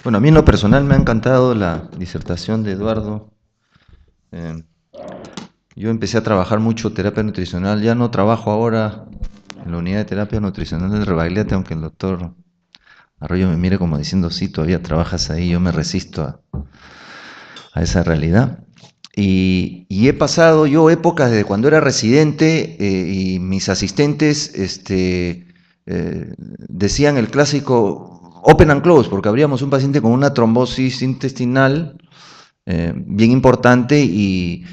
Bueno, a mí en lo personal me ha encantado la disertación de Eduardo. Eh, yo empecé a trabajar mucho terapia nutricional, ya no trabajo ahora en la unidad de terapia nutricional del Rebagliati, aunque el doctor Arroyo me mire como diciendo, sí, todavía trabajas ahí, yo me resisto a esa realidad. Y he pasado yo épocas desde cuando era residente y mis asistentes decían el clásico open and close, porque abríamos un paciente con una trombosis intestinal bien importante y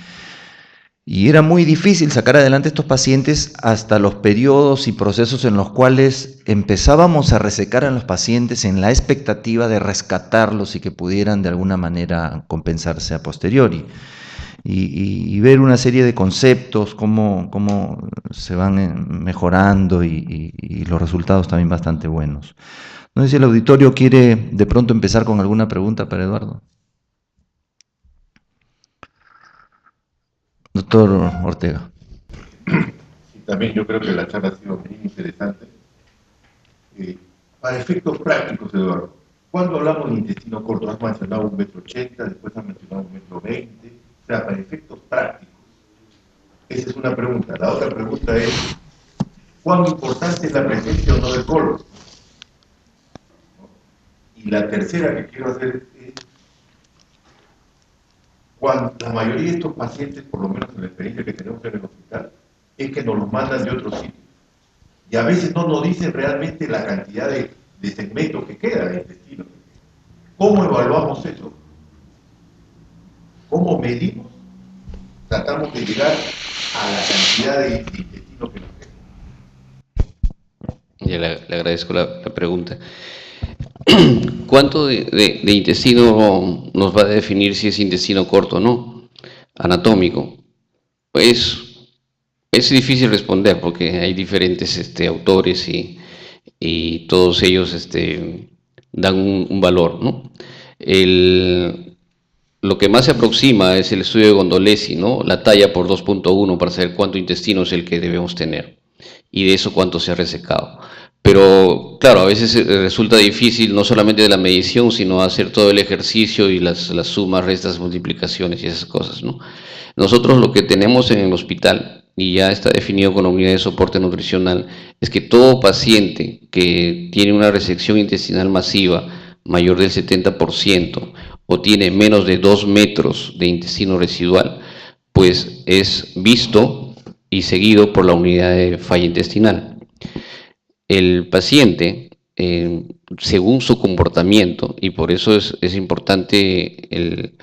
era muy difícil sacar adelante estos pacientes hasta los periodos y procesos en los cuales empezábamos a resecar a los pacientes en la expectativa de rescatarlos y que pudieran de alguna manera compensarse a posteriori. Y ver una serie de conceptos, cómo se van mejorando y los resultados también bastante buenos. No sé si el auditorio quiere de pronto empezar con alguna pregunta para Eduardo. Doctor Ortega. Sí, también yo creo que la charla ha sido muy interesante. Eh, para efectos prácticos, Eduardo, cuando hablamos de intestino corto, has mencionado 1,80 m, después has mencionado 1,20 m, o sea, para efectos prácticos. Esa es una pregunta. La otra pregunta es, ¿cuán importante es la presencia o no del colon? Y la tercera que quiero hacer es, cuando la mayoría de estos pacientes, por lo menos en la experiencia que tenemos en el hospital, es que nos los mandan de otros sitios. Y a veces no nos dicen realmente la cantidad de segmentos que queda del intestino. ¿Cómo evaluamos eso? ¿Cómo medimos? Tratamos de llegar a la cantidad de intestino que nos queda. Ya le agradezco la pregunta. ¿Cuánto de intestino nos va a definir si es intestino corto o no? Anatómico. Pues es difícil responder porque hay diferentes autores y todos ellos dan un valor, ¿no? Lo que más se aproxima es el estudio de Gondolesi, ¿no? La talla por 2.1 para saber cuánto intestino es el que debemos tener y de eso cuánto se ha resecado. Pero claro, a veces resulta difícil no solamente de la medición, sino hacer todo el ejercicio y las sumas, restas, multiplicaciones y esas cosas, ¿no? Nosotros lo que tenemos en el hospital, y ya está definido con la unidad de soporte nutricional, es que todo paciente que tiene una resección intestinal masiva mayor del 70% o tiene menos de 2 metros de intestino residual, pues es visto y seguido por la unidad de falla intestinal. El paciente, según su comportamiento, y por eso es importante,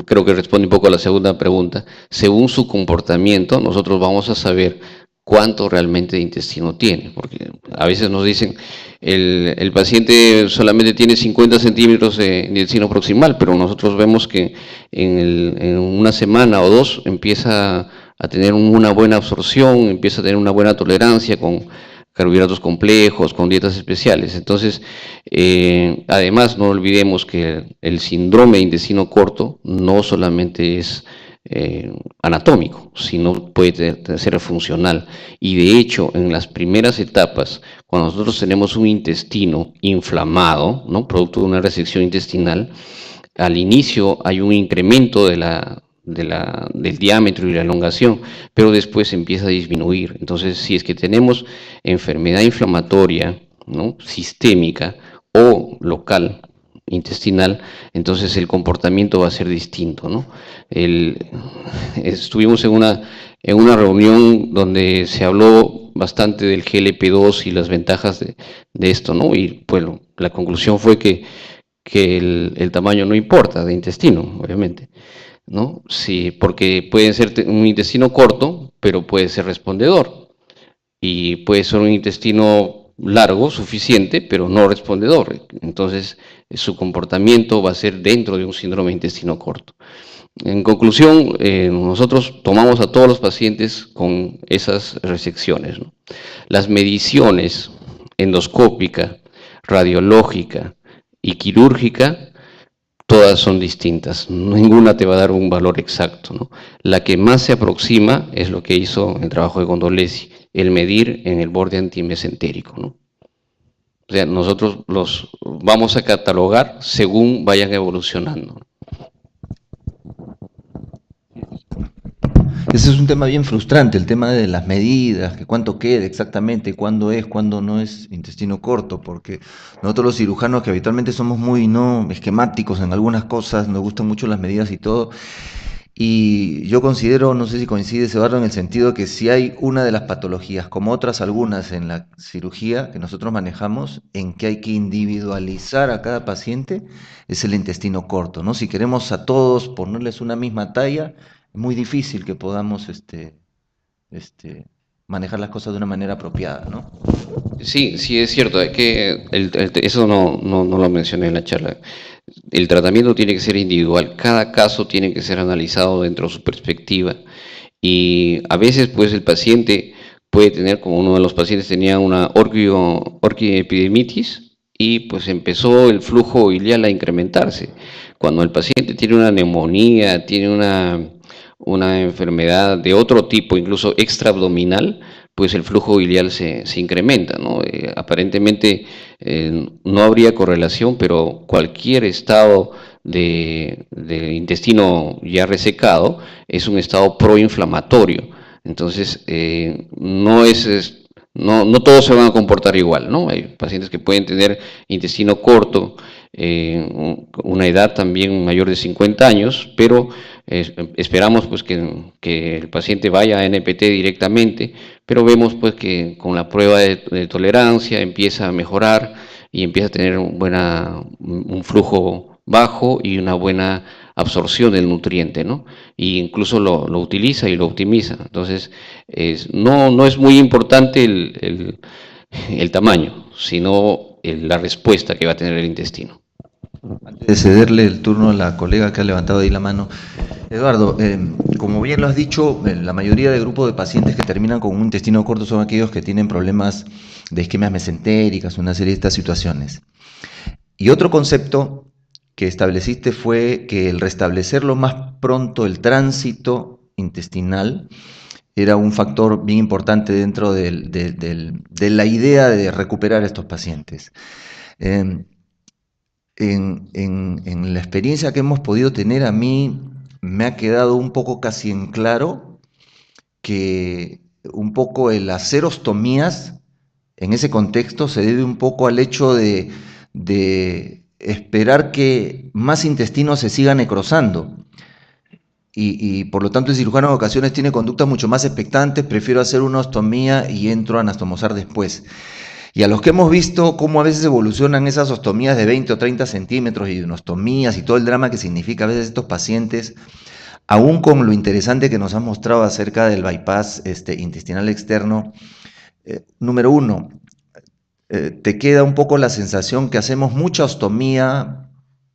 creo que responde un poco a la segunda pregunta, según su comportamiento nosotros vamos a saber cuánto realmente de intestino tiene, porque a veces nos dicen, el paciente solamente tiene 50 centímetros de intestino proximal, pero nosotros vemos que en una semana o dos empieza a tener una buena absorción, empieza a tener una buena tolerancia con carbohidratos complejos, con dietas especiales. Entonces, además no olvidemos que el síndrome de intestino corto no solamente es anatómico, sino puede ser funcional. Y de hecho, en las primeras etapas, cuando nosotros tenemos un intestino inflamado, ¿no? Producto de una resección intestinal, al inicio hay un incremento del diámetro y la elongación, pero después empieza a disminuir. Entonces, si es que tenemos enfermedad inflamatoria, ¿no? Sistémica o local, intestinal, entonces el comportamiento va a ser distinto, ¿no? Estuvimos en una reunión donde se habló bastante del GLP-2 y las ventajas de esto, ¿no? Y bueno, la conclusión fue que el tamaño no importa de intestino, obviamente, ¿no? Sí, porque puede ser un intestino corto, pero puede ser respondedor. Y puede ser un intestino largo, suficiente, pero no respondedor. Entonces, su comportamiento va a ser dentro de un síndrome de intestino corto. En conclusión, nosotros tomamos a todos los pacientes con esas resecciones, ¿no? Las mediciones endoscópica, radiológica y quirúrgica, todas son distintas, ninguna te va a dar un valor exacto, ¿no? La que más se aproxima es lo que hizo el trabajo de Gondolesi, el medir en el borde antimesentérico, ¿no? O sea, nosotros los vamos a catalogar según vayan evolucionando. Ese es un tema bien frustrante, el tema de las medidas, que cuánto queda exactamente, cuándo no es intestino corto, porque nosotros los cirujanos que habitualmente somos muy no esquemáticos en algunas cosas, nos gustan mucho las medidas y todo, y yo considero, no sé si coincides, Eduardo, en el sentido de que si hay una de las patologías, como otras algunas en la cirugía que nosotros manejamos, en que hay que individualizar a cada paciente, es el intestino corto, ¿no? Si queremos a todos ponerles una misma talla, es muy difícil que podamos este, manejar las cosas de una manera apropiada, ¿no? Sí, sí es cierto, es que eso no lo mencioné en la charla. El tratamiento tiene que ser individual, cada caso tiene que ser analizado dentro de su perspectiva y a veces pues el paciente puede tener, como uno de los pacientes tenía una orquiepidemitis y pues empezó el flujo ileal a incrementarse. Cuando el paciente tiene una neumonía, tiene una enfermedad de otro tipo, incluso extraabdominal, pues el flujo biliar se incrementa, ¿no? Aparentemente no habría correlación, pero cualquier estado de intestino ya resecado es un estado proinflamatorio. Entonces, no todos se van a comportar igual, ¿no? Hay pacientes que pueden tener intestino corto, una edad también mayor de 50 años, pero esperamos pues que el paciente vaya a NPT directamente, pero vemos pues que con la prueba de tolerancia empieza a mejorar y empieza a tener un flujo bajo y una buena absorción del nutriente, ¿no? Y incluso lo utiliza y lo optimiza. Entonces, no es muy importante el tamaño, sino la respuesta que va a tener el intestino. Antes de cederle el turno a la colega que ha levantado ahí la mano, Eduardo, como bien lo has dicho, la mayoría de grupos de pacientes que terminan con un intestino corto son aquellos que tienen problemas de isquemias mesentéricas, una serie de estas situaciones. Y otro concepto que estableciste fue que el restablecer lo más pronto el tránsito intestinal era un factor bien importante dentro de la idea de recuperar a estos pacientes. Eh, en la experiencia que hemos podido tener, a mí me ha quedado un poco casi en claro que un poco el hacer ostomías en ese contexto se debe un poco al hecho de esperar que más intestinos se sigan necrosando. Y por lo tanto el cirujano en ocasiones tiene conductas mucho más expectantes, prefiero hacer una ostomía y entro a anastomosar después. Y a los que hemos visto cómo a veces evolucionan esas ostomías de 20 o 30 centímetros y ostomías y todo el drama que significa a veces estos pacientes, aún con lo interesante que nos han mostrado acerca del bypass intestinal externo, número uno, te queda un poco la sensación que hacemos mucha ostomía,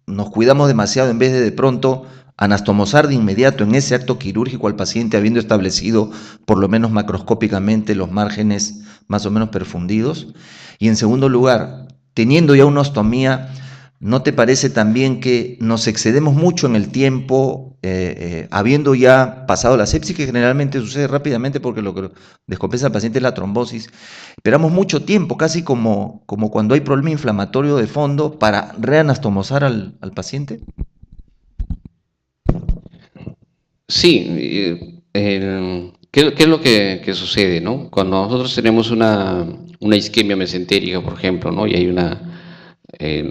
nos cuidamos demasiado en vez de pronto anastomosar de inmediato en ese acto quirúrgico al paciente habiendo establecido por lo menos macroscópicamente los márgenes más o menos perfundidos. Y en segundo lugar, teniendo ya una ostomía, ¿no te parece también que nos excedemos mucho en el tiempo, habiendo ya pasado la sepsis, que generalmente sucede rápidamente porque lo que descompensa al paciente es la trombosis? Esperamos mucho tiempo, casi como cuando hay problema inflamatorio de fondo, para reanastomosar al paciente. Sí, ¿qué es lo que sucede, ¿no? Cuando nosotros tenemos una isquemia mesentérica, por ejemplo, ¿no? Y hay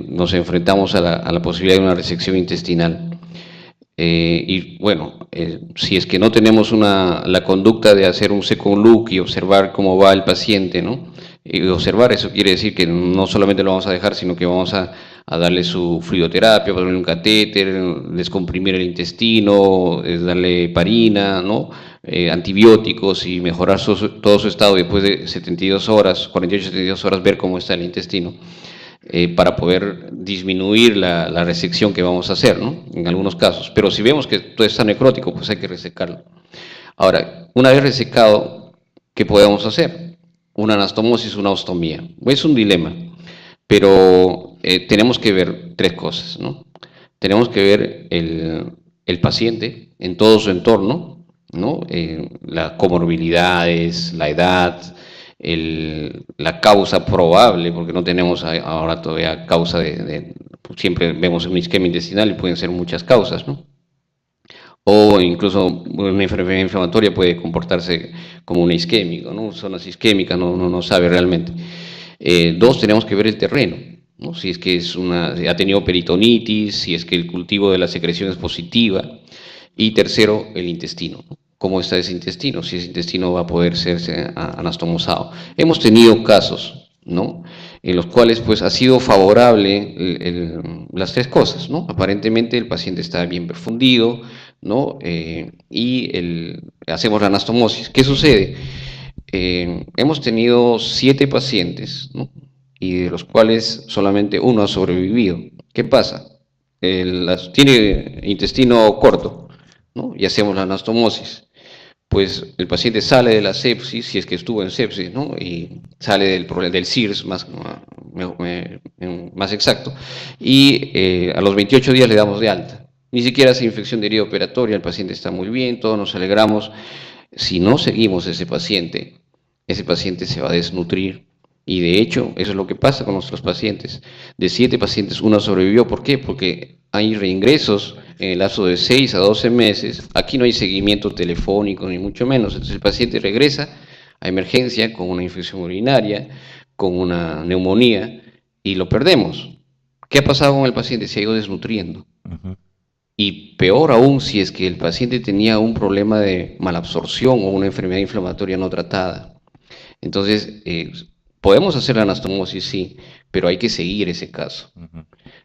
nos enfrentamos a la posibilidad de una resección intestinal. Y bueno, si es que no tenemos la conducta de hacer un second look y observar cómo va el paciente, ¿no? Y observar eso quiere decir que no solamente lo vamos a dejar, sino que vamos a darle su fluidoterapia, ponerle un catéter, descomprimir el intestino, darle heparina, ¿no? Antibióticos y mejorar todo su estado después de 72 horas, 48, 72 horas, ver cómo está el intestino. Para poder disminuir la resección que vamos a hacer, ¿no? En algunos casos. Pero si vemos que todo está necrótico, pues hay que resecarlo. Ahora, una vez resecado, ¿qué podemos hacer? Una anastomosis, una ostomía. Es un dilema, pero tenemos que ver tres cosas, ¿no? Tenemos que ver el paciente en todo su entorno, ¿no? Las comorbilidades, la edad, la causa probable, porque no tenemos ahora todavía causa siempre vemos un isquemia intestinal y pueden ser muchas causas, ¿no? O incluso una enfermedad inflamatoria puede comportarse como una isquémica, ¿no? Zonas isquémicas, no sabe realmente. Dos, tenemos que ver el terreno, ¿no? Si es que ha tenido peritonitis, si es que el cultivo de la secreción es positiva. Y tercero, el intestino, ¿no? ¿Cómo está ese intestino? Si ese intestino va a poder serse anastomosado. Hemos tenido casos, ¿no?, en los cuales pues ha sido favorable las tres cosas, ¿no? Aparentemente el paciente está bien perfundido, ¿no? Hacemos la anastomosis. ¿Qué sucede? Hemos tenido 7 pacientes, ¿no?, y de los cuales solamente uno ha sobrevivido. ¿Qué pasa? Tiene intestino corto, ¿no?, y hacemos la anastomosis. Pues el paciente sale de la sepsis, si es que estuvo en sepsis, ¿no?, y sale del CIRS más exacto, y a los 28 días le damos de alta. Ni siquiera hace infección de herida operatoria, el paciente está muy bien, todos nos alegramos. Si no seguimos ese paciente se va a desnutrir. Y de hecho, eso es lo que pasa con nuestros pacientes. De 7 pacientes, uno sobrevivió. ¿Por qué? Porque hay reingresos en el lapso de 6 a 12 meses. Aquí no hay seguimiento telefónico, ni mucho menos. Entonces el paciente regresa a emergencia con una infección urinaria, con una neumonía, y lo perdemos. ¿Qué ha pasado con el paciente? Se ha ido desnutriendo. Y peor aún si es que el paciente tenía un problema de malabsorción o una enfermedad inflamatoria no tratada. Entonces, podemos hacer la anastomosis, sí, pero hay que seguir ese caso.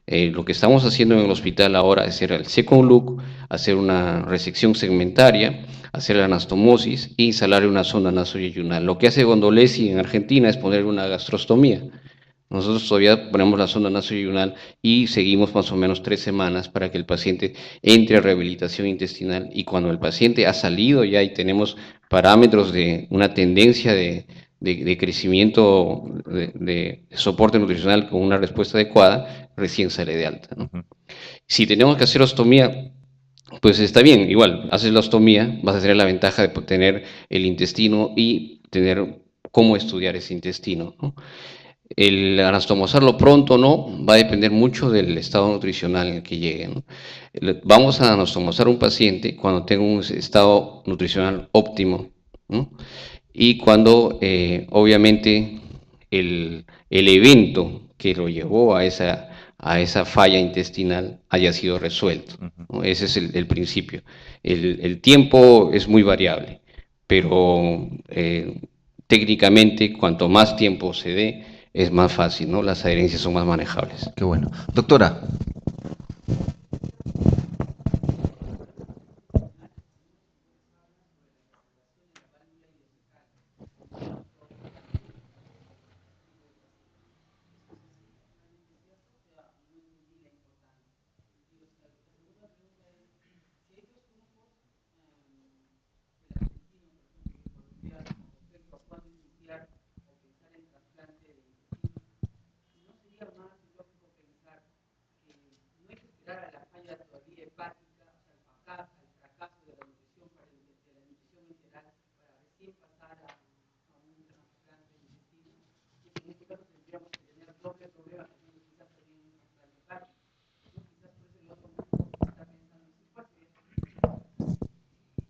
Lo que estamos haciendo en el hospital ahora es hacer el second look, hacer una resección segmentaria, hacer la anastomosis e instalarle una sonda nasoyeyunal. Lo que hace Gondolesi en Argentina es ponerle una gastrostomía. Nosotros todavía ponemos la sonda nasoyeyunal y seguimos más o menos 3 semanas para que el paciente entre a rehabilitación intestinal, y cuando el paciente ha salido ya y tenemos parámetros de una tendencia de crecimiento de soporte nutricional con una respuesta adecuada, recién sale de alta, ¿no? Si tenemos que hacer ostomía, pues está bien, igual, haces la ostomía, vas a tener la ventaja de tener el intestino y tener cómo estudiar ese intestino, ¿no? El anastomosarlo pronto no, va a depender mucho del estado nutricional en el que llegue, ¿no? Vamos a anastomosar un paciente cuando tenga un estado nutricional óptimo, ¿no?, y cuando obviamente el evento que lo llevó a esa falla intestinal haya sido resuelto, ¿no? Ese es el principio. El tiempo es muy variable, pero técnicamente cuanto más tiempo se dé, es más fácil, ¿no? Las adherencias son más manejables. Qué bueno. Doctora.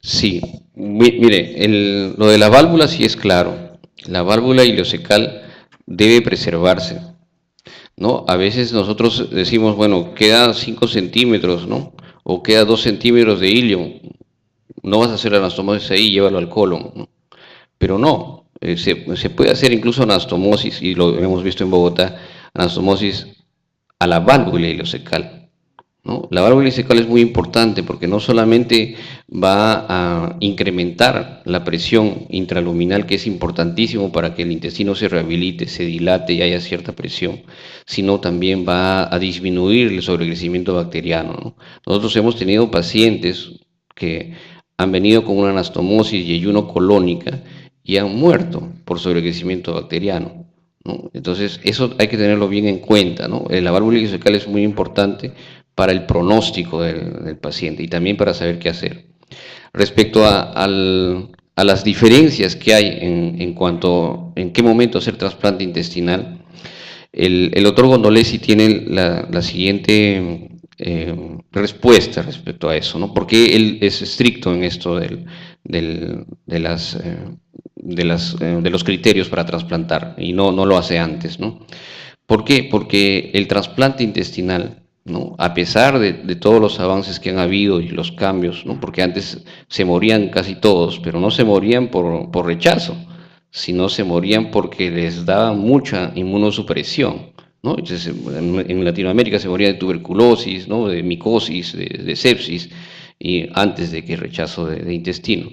Sí, mire, lo de la válvula sí es claro. La válvula ileocecal debe preservarse, ¿no? A veces nosotros decimos, bueno, queda 5 centímetros, ¿no?, o queda 2 centímetros de ilio, no vas a hacer la anastomosis ahí, llévalo al colon, ¿no? Pero no, se puede hacer incluso anastomosis, y lo hemos visto en Bogotá, anastomosis a la válvula ileocecal, ¿no? La válvula ileocecal es muy importante porque no solamente va a incrementar la presión intraluminal, que es importantísimo para que el intestino se rehabilite, se dilate y haya cierta presión, sino también va a disminuir el sobrecrecimiento bacteriano, ¿no? Nosotros hemos tenido pacientes que han venido con una anastomosis y ayuno colónica y han muerto por sobrecrecimiento bacteriano, ¿no? Entonces, eso hay que tenerlo bien en cuenta, ¿no? La válvula ileocecal es muy importante para el pronóstico del paciente y también para saber qué hacer. Respecto a a las diferencias que hay en cuanto en qué momento hacer trasplante intestinal, el doctor Gondolesi tiene la siguiente respuesta respecto a eso, ¿no? Porque él es estricto en esto de los criterios para trasplantar y no lo hace antes, ¿no? ¿Por qué? Porque el trasplante intestinal, ¿no? A pesar de todos los avances que han habido y los cambios, ¿no? Porque antes se morían casi todos, pero no se morían por rechazo, sino se morían porque les daba mucha inmunosupresión, ¿no? Entonces, en Latinoamérica se moría de tuberculosis, ¿no? De micosis, de sepsis, y antes de que rechazo de intestino.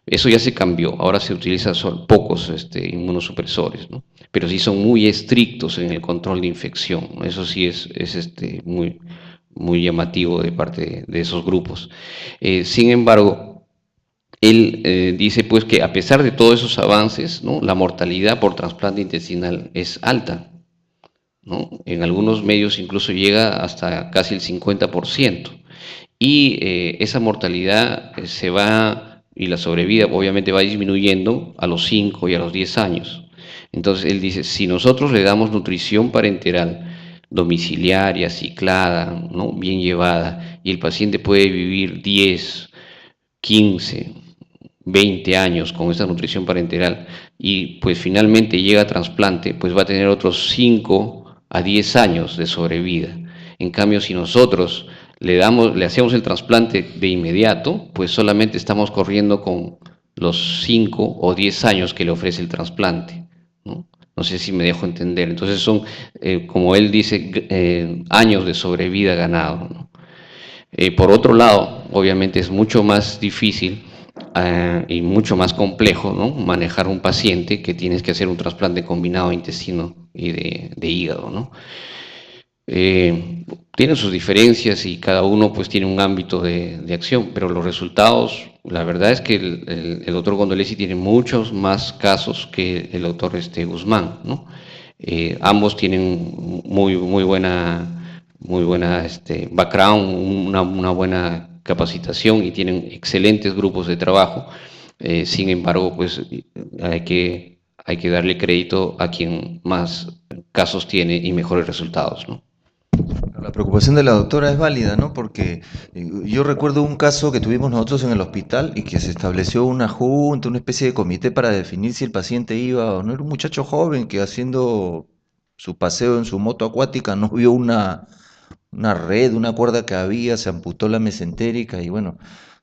Eso ya se cambió, ahora se utilizan pocos inmunosupresores, ¿no? Pero sí son muy estrictos en el control de infección, ¿no? Eso sí es muy llamativo de parte de esos grupos. Sin embargo, él dice pues que a pesar de todos esos avances, ¿no? La mortalidad por trasplante intestinal es alta, ¿no? En algunos medios incluso llega hasta casi el 50%. Y esa mortalidad se va, y la sobrevida obviamente va disminuyendo a los 5 y a los 10 años. Entonces él dice, si nosotros le damos nutrición parenteral domiciliaria, ciclada, ¿no? Bien llevada, y el paciente puede vivir 10, 15, 20 años con esta nutrición parenteral y pues finalmente llega a trasplante, pues va a tener otros 5 a 10 años de sobrevida. En cambio, si nosotros le hacemos el trasplante de inmediato, pues solamente estamos corriendo con los 5 o 10 años que le ofrece el trasplante, ¿no? No sé si me dejo entender. Entonces son, como él dice, años de sobrevida ganado, ¿no? Por otro lado, obviamente es mucho más difícil y mucho más complejo, ¿no? Manejar un paciente que tienes que hacer un trasplante combinado de intestino y de hígado, ¿no? Tienen sus diferencias y cada uno pues tiene un ámbito de acción, pero los resultados, la verdad es que el doctor Gondolesi tiene muchos más casos que el doctor Guzmán, ¿no? Ambos tienen muy buena background, una buena capacitación y tienen excelentes grupos de trabajo. Sin embargo, pues hay que darle crédito a quien más casos tiene y mejores resultados, ¿no? La preocupación de la doctora es válida, ¿no? Porque yo recuerdo un caso que tuvimos nosotros en el hospital y que se estableció una junta, una especie de comité para definir si el paciente iba o no. Era un muchacho joven que haciendo su paseo en su moto acuática no vio una red, una cuerda que había, se amputó la mesentérica y bueno,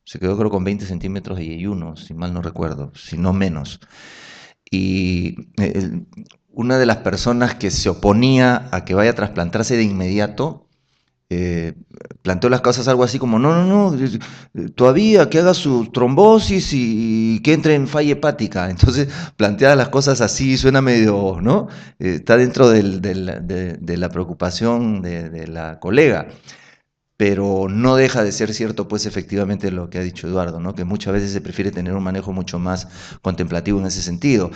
se quedó creo con 20 centímetros de yeyuno, si mal no recuerdo, si no menos. Y una de las personas que se oponía a que vaya a trasplantarse de inmediato, eh, planteó las cosas algo así como, no, todavía que haga su trombosis y que entre en falla hepática. Entonces, plantea las cosas así, suena medio, ¿no? Está dentro de la preocupación de la colega, pero no deja de ser cierto, pues efectivamente lo que ha dicho Eduardo, ¿no? Que muchas veces se prefiere tener un manejo mucho más contemplativo en ese sentido.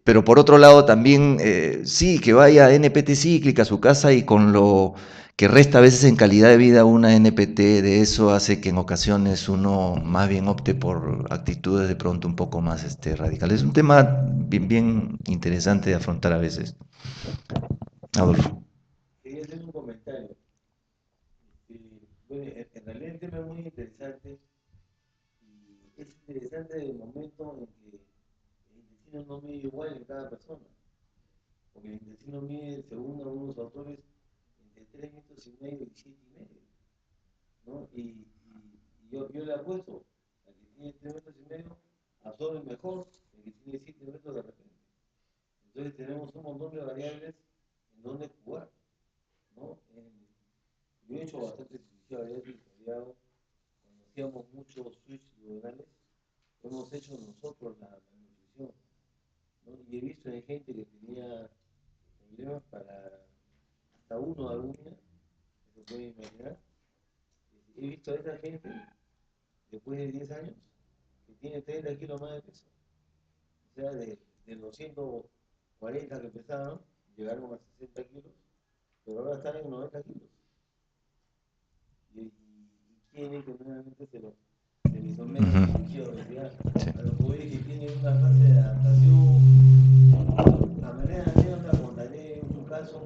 Pero por otro lado también, sí, que vaya NPT cíclica a su casa y con lo que resta a veces en calidad de vida una NPT de eso hace que en ocasiones uno más bien opte por actitudes de pronto un poco más radicales. Es un tema bien interesante de afrontar a veces. Adolfo. Quería hacer un comentario. Bueno, en realidad el tema es muy interesante y es interesante el momento en que el intestino no mide igual en cada persona, porque el intestino mide, según algunos autores, entre 3 metros y medio y 7 y medio, ¿no? Y yo le apuesto, al que tiene 3 metros y medio absorbe mejor el que tiene 7 metros de repente. Entonces tenemos un montón de variables en donde jugar, ¿no? Yo he hecho bastante cirugía bariátrica, cuando hacíamos muchos switch duodенales, hemos hecho nosotros la nutrición, ¿no? Y he visto en gente que tenía problemas para hasta uno de uña, se puede imaginar. He visto a esa gente, después de 10 años, que tiene 30 kilos más de peso. O sea, de los 140 que pesaban, llegaron a 60 kilos, pero ahora están en 90 kilos. Y quieren que nuevamente se lo que someten Ujú. a cirugía de obesidad. Sí. A lo que voy es que tiene una fase de adaptación. A manera de anécdota contaré un caso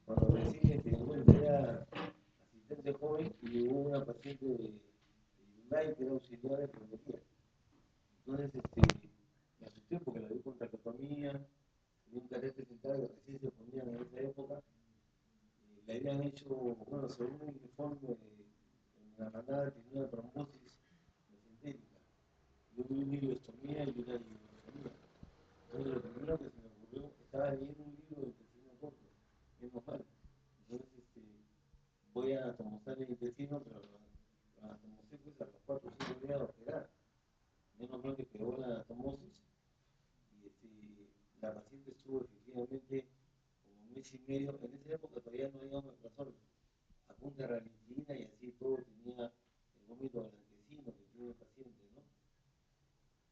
cuando recién bueno, era asistente joven y llegó una paciente de Hyundai que era auxiliar de enfermería. Entonces me asusté porque la vi con traqueotomía, tenía un catéter central que recién se ponía en esa época. Le habían hecho, bueno, según un informe en la manada tenía una trombosis mesentérica. Yo vi una ileostomía y una ileostomía. Entonces lo primero que se me ocurrió, estaba leyendo un libro de intestino corto, menos mal. Entonces voy a tomar el intestino, pero la tomosé pues a los 4 o 5 días de operar. Menos mal que quedó la tomosis y la paciente estuvo efectivamente como un mes y medio. En esa época todavía no había omeprazol, a punta de ralitina y así todo tenía el vómito blanquecino que tiene el paciente, ¿no?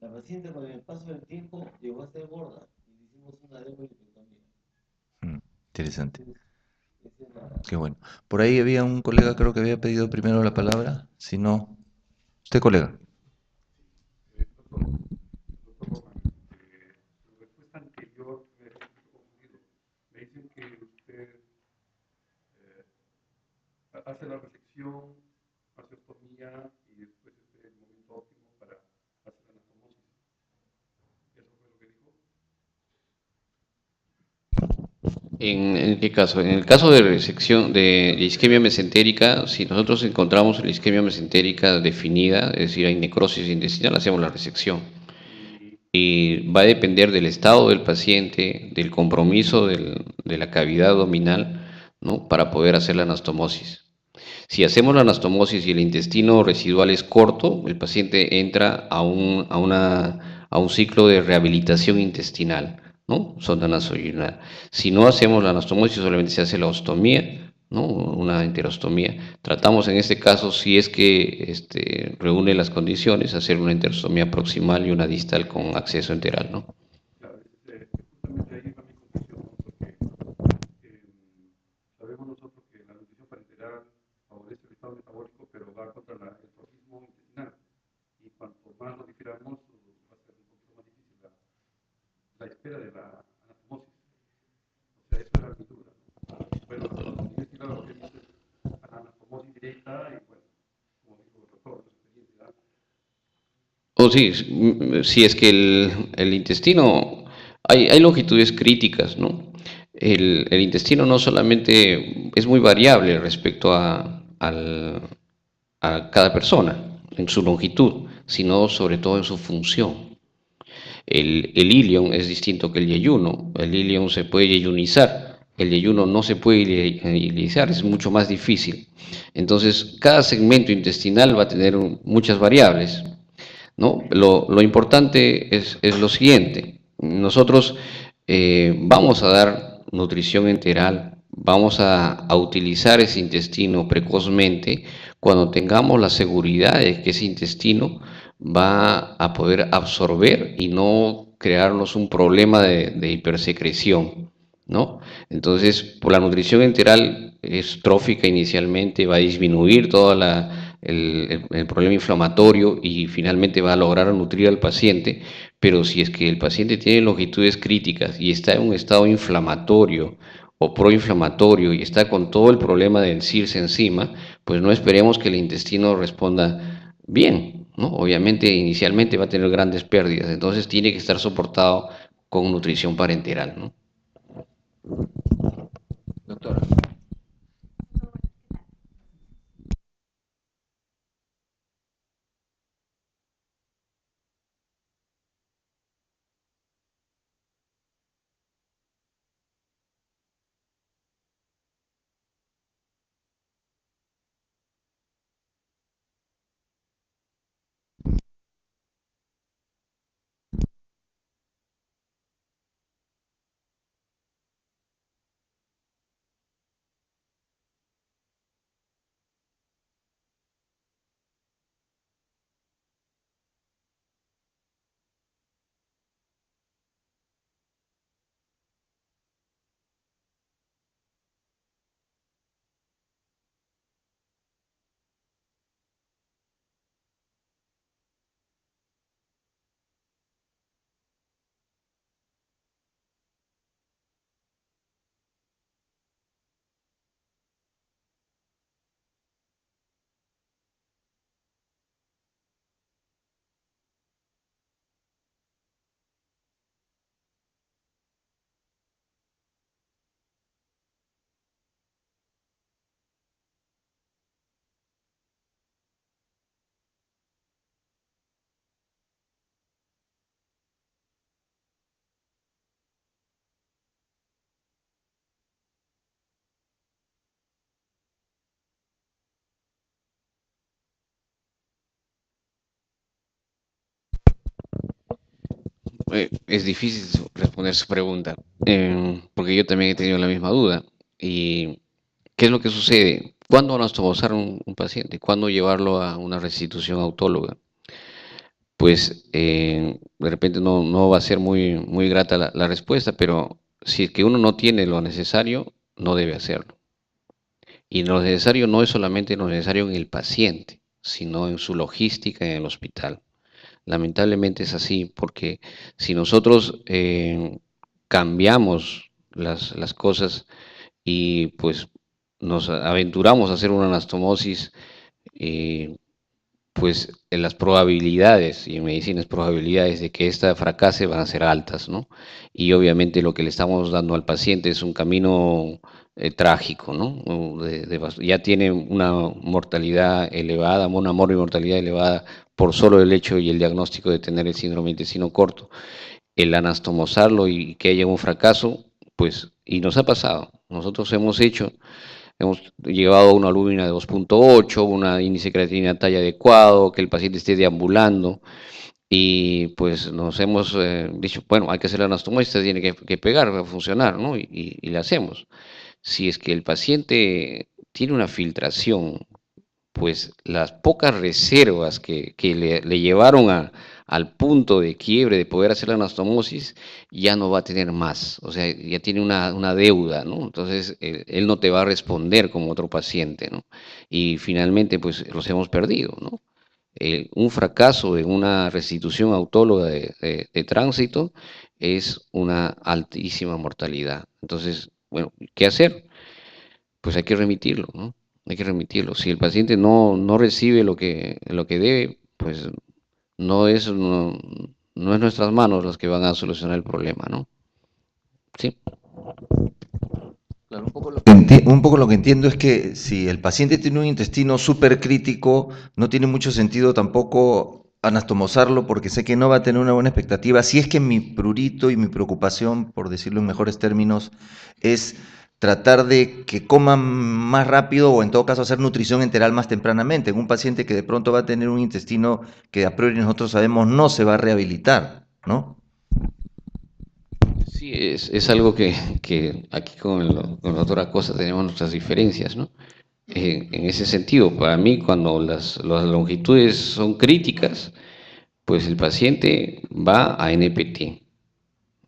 La paciente con el paso del tiempo llegó a ser gorda y le hicimos una dermolipectomía. Interesante. Esa es la... Qué bueno. Por ahí había un colega, creo que había pedido primero la palabra. Si no, usted, colega. Doctor Roman, su respuesta anterior me dejó un poco confundido. Me dicen que usted hace la resección, hace ostomía y después espera el momento óptimo para hacer la anastomosis. ¿Eso fue lo que dijo? ¿En qué caso? En el caso de resección de isquemia mesentérica, si nosotros encontramos la isquemia mesentérica definida, es decir, hay necrosis intestinal, hacemos la resección. Y va a depender del estado del paciente, del compromiso de la cavidad abdominal, ¿no? Para poder hacer la anastomosis. Si hacemos la anastomosis y el intestino residual es corto, el paciente entra a un ciclo de rehabilitación intestinal, ¿no? Sonda nasoginal. Si no hacemos la anastomosis, solamente se hace la ostomía, ¿no? Una enterostomía. Tratamos en este caso, si es que reúne las condiciones, hacer una enterostomía proximal y una distal con acceso enteral, ¿no? Claro, justamente ahí va mi confusión, ¿no? Porque sabemos nosotros que la nutrición parenteral favorece el estado metabólico, pero va contra el trofismo intestinal. Y cuanto más lo difiramos, va a ser un poquito más difícil la espera de la anastomosis. O sea, eso era mi duda. Bueno, en mi estimado lo que he visto es anastomosis directa y bueno, como dijo el doctor, su experiencia. O sí, si es que el intestino, hay longitudes críticas, ¿no? El intestino no solamente es muy variable respecto a cada persona en su longitud, sino sobre todo en su función. El ilion es distinto que el yeyuno. El ilion se puede yeyunizar, el yeyuno no se puede ilirizar, es mucho más difícil. Entonces, cada segmento intestinal va a tener muchas variables, ¿no? Lo importante es lo siguiente, nosotros vamos a dar nutrición enteral, vamos a utilizar ese intestino precozmente cuando tengamos la seguridad de que ese intestino va a poder absorber y no crearnos un problema de hipersecreción, ¿no? Entonces, por la nutrición enteral es trófica inicialmente, va a disminuir todo el problema inflamatorio y finalmente va a lograr nutrir al paciente, pero si es que el paciente tiene longitudes críticas y está en un estado inflamatorio o proinflamatorio y está con todo el problema del CIRS encima, pues no esperemos que el intestino responda bien, ¿no? Obviamente inicialmente va a tener grandes pérdidas, entonces tiene que estar soportado con nutrición parenteral, ¿no? Doctora. Es difícil responder su pregunta, porque yo también he tenido la misma duda. ¿Y qué es lo que sucede? ¿Cuándo anastomosar un paciente? ¿Cuándo llevarlo a una restitución autóloga? Pues de repente no va a ser muy grata la respuesta, pero si es que uno no tiene lo necesario, no debe hacerlo. Y lo necesario no es solamente lo necesario en el paciente, sino en su logística en el hospital. Lamentablemente es así, porque si nosotros cambiamos las cosas y pues nos aventuramos a hacer una anastomosis, eh, pues las probabilidades, y en medicina es probabilidades de que esta fracase van a ser altas, ¿no? Y obviamente lo que le estamos dando al paciente es un camino trágico, ¿no? Ya tiene una mortalidad elevada, una mortalidad elevada por solo el hecho y el diagnóstico de tener el síndrome de intestino corto. El anastomosarlo y que haya un fracaso, pues, y nos ha pasado. Nosotros hemos llevado a una albúmina de 2.8, una índice de creatinina talla adecuado, que el paciente esté deambulando, y pues nos hemos dicho, bueno, hay que hacer la anastomosis, tiene que pegar, va a funcionar, ¿no? Y le hacemos. Si es que el paciente tiene una filtración, pues las pocas reservas que le llevaron al punto de quiebre de poder hacer la anastomosis, ya no va a tener más, o sea, ya tiene una deuda, ¿no? Entonces, él no te va a responder como otro paciente, ¿no? Y finalmente, pues los hemos perdido, ¿no? Un fracaso en una restitución autóloga de tránsito es una altísima mortalidad. Entonces, bueno, ¿qué hacer? Pues hay que remitirlo, ¿no? Hay que remitirlo. Si el paciente no recibe lo que debe, pues no es nuestras manos las que van a solucionar el problema, ¿no? Sí. Claro, un poco lo que entiendo es que si el paciente tiene un intestino súper crítico, no tiene mucho sentido tampoco anastomosarlo porque sé que no va a tener una buena expectativa. Si es que mi prurito y mi preocupación, por decirlo en mejores términos, es tratar de que coman más rápido o en todo caso hacer nutrición enteral más tempranamente. En un paciente que de pronto va a tener un intestino que a priori nosotros sabemos no se va a rehabilitar, ¿no? Sí, es algo que aquí con la doctora Acosta tenemos nuestras diferencias, ¿no? En ese sentido, para mí, cuando las longitudes son críticas, pues el paciente va a NPT,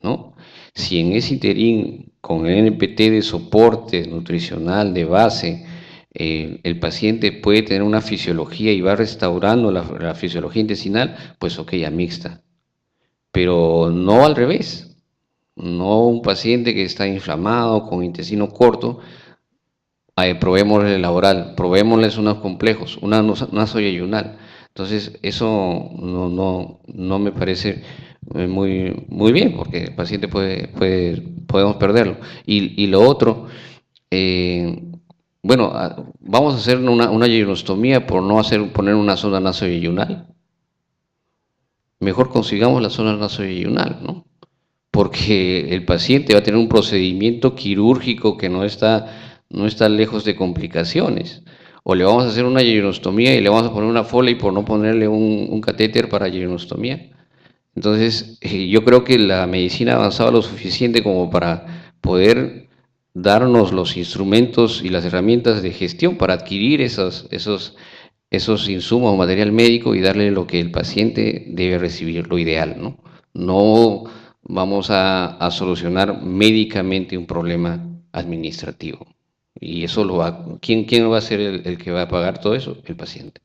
¿no? Si en ese interín, con el NPT de soporte nutricional de base, el paciente puede tener una fisiología y va restaurando la fisiología intestinal, pues ok, a mixta. Pero no al revés. No un paciente que está inflamado, con intestino corto, probémosle la oral, probémosles unos complejos, una soyayunal. Entonces, eso no me parece muy bien, porque el paciente podemos perderlo. Y lo otro, eh, bueno, vamos a hacer una yejunostomía por no poner una sonda nasoyeyunal. Mejor consigamos la zona nasoyeyunal, ¿no? Porque el paciente va a tener un procedimiento quirúrgico que no está lejos de complicaciones. O le vamos a hacer una yejunostomía y le vamos a poner una Foley por no ponerle un catéter para yejunostomía. Entonces, yo creo que la medicina ha avanzado lo suficiente como para poder darnos los instrumentos y las herramientas de gestión para adquirir esos insumos o material médico y darle lo que el paciente debe recibir, lo ideal, ¿no? No vamos a solucionar médicamente un problema administrativo. Y eso ¿quién va a ser el que va a pagar todo eso? El paciente.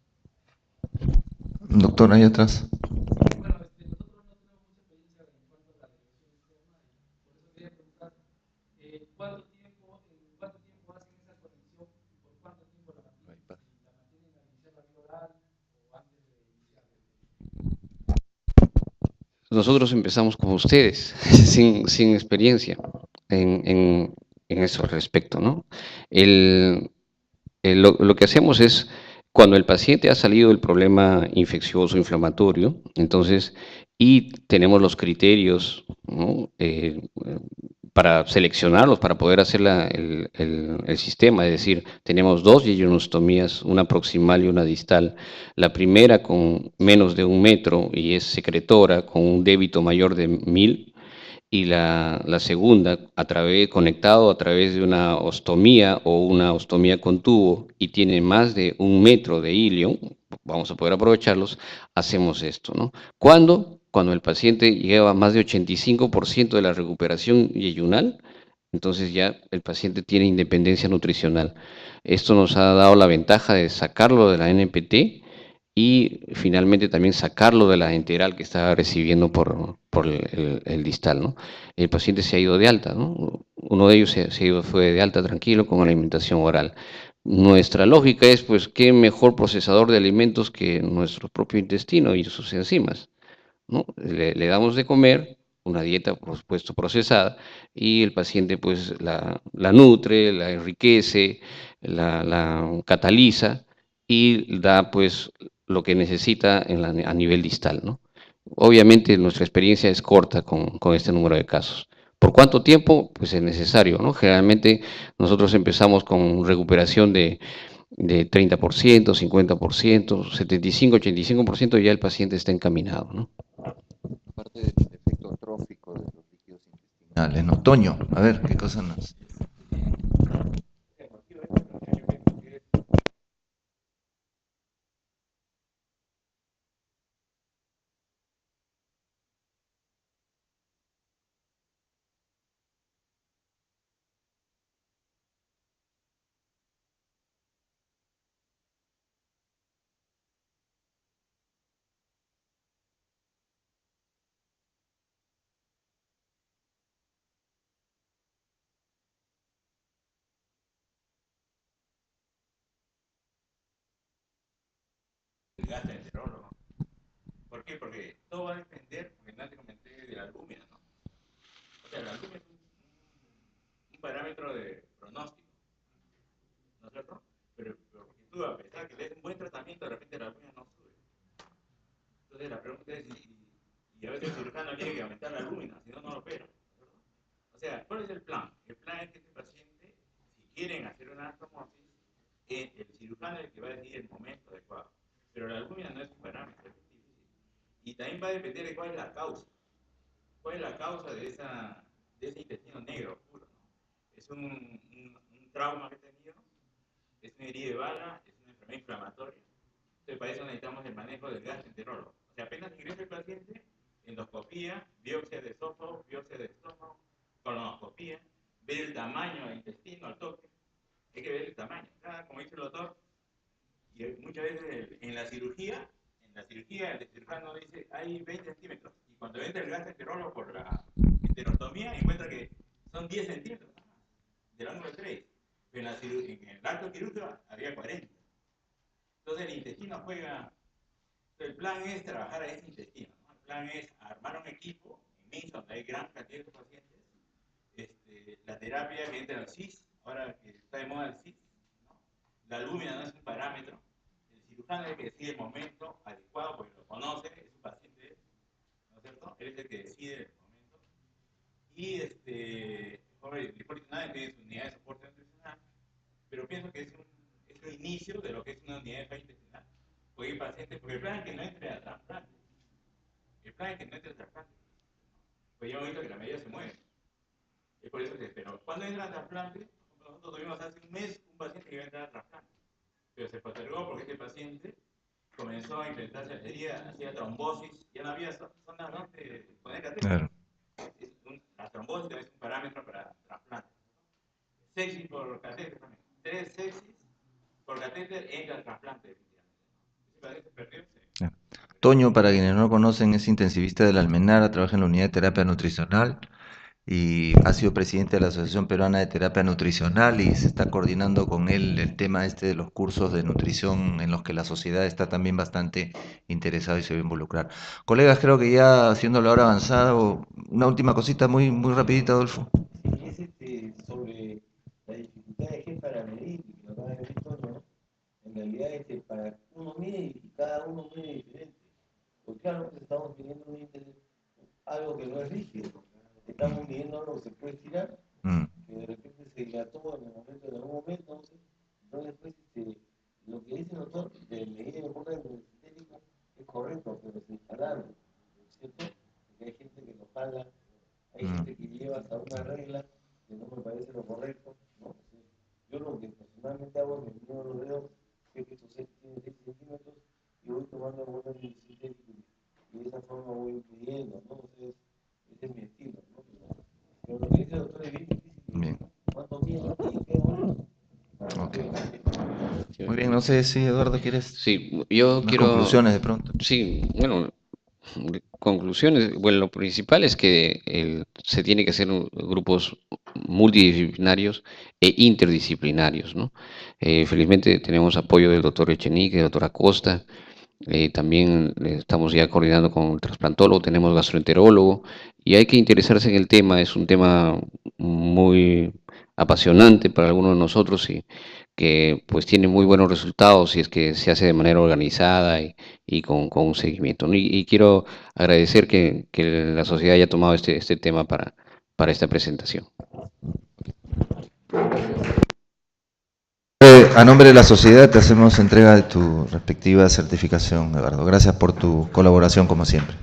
Doctor, ahí atrás. Nosotros empezamos como ustedes, sin experiencia en eso al respecto, ¿no? Lo que hacemos es, cuando el paciente ha salido del problema infeccioso, inflamatorio, entonces, y tenemos los criterios, ¿no? para seleccionarlos, para poder hacer el sistema, es decir, tenemos dos yeyonostomías, una proximal y una distal. La primera con menos de 1 metro y es secretora con un débito mayor de 1000, y la segunda conectado a través de una ostomía o una ostomía con tubo y tiene más de 1 metro de hilio, vamos a poder aprovecharlos, hacemos esto, ¿no? ¿Cuándo? Cuando el paciente lleva a más de 85% de la recuperación yeyunal, entonces ya el paciente tiene independencia nutricional. Esto nos ha dado la ventaja de sacarlo de la NPT y finalmente también sacarlo de la enteral que estaba recibiendo por el distal, ¿no? El paciente se ha ido de alta, ¿no? Uno de ellos fue de alta tranquilo con alimentación oral. Nuestra lógica es, pues, qué mejor procesador de alimentos que nuestro propio intestino y sus enzimas, ¿no? Le damos de comer una dieta, por supuesto, procesada, y el paciente pues la nutre, la enriquece, la cataliza y da pues lo que necesita a nivel distal, ¿no? Obviamente nuestra experiencia es corta con este número de casos. ¿Por cuánto tiempo? Pues es necesario, ¿no? Generalmente nosotros empezamos con recuperación de 30%, 50%, 75, 85%, ya el paciente está encaminado, ¿no? Parte del efecto trófico de los líquidos intestinales, ¿no? Toño, a ver, ¿qué cosa nos...? El gastroenterólogo. ¿Por qué? Porque todo va a depender, porque no te comenté, de la albúmina, ¿no? O sea, la albúmina es un parámetro de pronóstico, ¿no es cierto? Pero porque tú, a pesar que le des un buen tratamiento, de repente la albúmina no sube. Entonces la pregunta es, y a veces el cirujano quiere que aumentar la albúmina, si no, no lo opera, ¿no? O sea, ¿cuál es el plan? El plan es que este paciente, si quieren hacer una anastomosis, el cirujano es el que va a decidir el momento adecuado. Pero la albúmina no es un parámetro, es difícil. Y también va a depender de cuál es la causa. ¿Cuál es la causa de ese intestino negro puro? ¿No? ¿Es un trauma que he tenido? ¿Es una herida de bala? ¿Es una enfermedad inflamatoria? Entonces, para eso necesitamos el manejo del gastroenterólogo. O sea, apenas ingresa el paciente, endoscopía, biopsia de esófago, biopsia de estómago, colonoscopía, ver el tamaño del intestino al toque. Hay que ver el tamaño. Como dice el doctor, y muchas veces en la cirugía el cirujano dice hay 20 centímetros. Y cuando entra el gastroenterólogo por la enterostomía, encuentra que son 10 centímetros del ángulo 3. Pero en el acto quirúrgico había 40. Entonces el intestino juega. El plan es trabajar a ese intestino, ¿no? El plan es armar un equipo inmenso donde hay gran cantidad de pacientes. La terapia que entra al CIS, ahora que está de moda el CIS, ¿no? La albúmina no es un parámetro. El cirujano es el que decide el momento adecuado porque lo conoce, es su paciente, ¿no es cierto? Él es el que decide el momento. Y el Hipólito Nájera tiene su unidad de soporte nutricional, pero pienso que es un inicio de lo que es una unidad de falla intestinal. Porque el paciente, porque el plan es que no entre a trasplante. El plan es que no entre a trasplante. Pues ya hemos visto que la mayoría se mueve. Es por eso que espero. Cuando entra a trasplante, nosotros tuvimos hace un mes un paciente que iba a entrar a trasplante. Pero se postergó porque este paciente comenzó a infectarse la herida, hacía trombosis, ya no había zonas donde poner catéter. Claro. La trombosis es un parámetro para trasplante. Sepsis por catéter también. 3 sepsis por catéter entra al trasplante, definitivamente. ¿Ese paciente perdió? Sí. Toño, para quienes no lo conocen, es intensivista del Almenara, trabaja en la unidad de terapia nutricional y ha sido presidente de la Asociación Peruana de Terapia Nutricional y se está coordinando con él el tema de los cursos de nutrición en los que la sociedad está también bastante interesada y se va a involucrar. Colegas, creo que ya haciendo la hora avanzada, una última cosita muy, muy rapidita, Adolfo. Sí, es sobre la dificultad de que para medir, que lo acaba de decir Toño, en realidad para uno mide y cada uno mide diferente. Porque claro, pues estamos midiendo algo que no es rígido. Estamos midiendo algo que se puede estirar Entonces, pues, lo que dice el doctor de medida de orden sintético es correcto, pero sin jalarlo, ¿cierto? Porque hay gente que lo jala, hay gente que lleva hasta una regla que no me parece lo correcto, ¿no? Yo lo que personalmente hago en el mío de los dedos es que estos tiene 6 centímetros y voy tomando orden sintético y de esa forma voy midiendo, ¿no? Entonces, ese es mi estilo, ¿no? Pero lo que dice el doctor es bien difícil. Bien. ¿Cuánto mide y qué hora? Ok. Muy bien, no sé si Eduardo quieres Sí, yo unas quiero, conclusiones de pronto. sí, bueno, conclusiones. Bueno, lo principal es que se tiene que hacer grupos multidisciplinarios e interdisciplinarios, ¿no? Felizmente tenemos apoyo del doctor Echenique, del doctor Acosta. También estamos ya coordinando con el trasplantólogo, tenemos gastroenterólogo y hay que interesarse en el tema. Es un tema muy apasionante para algunos de nosotros y que pues tiene muy buenos resultados si es que se hace de manera organizada y con un seguimiento, ¿no? Y quiero agradecer que la sociedad haya tomado este tema para esta presentación. A nombre de la sociedad te hacemos entrega de tu respectiva certificación, Eduardo. Gracias por tu colaboración como siempre.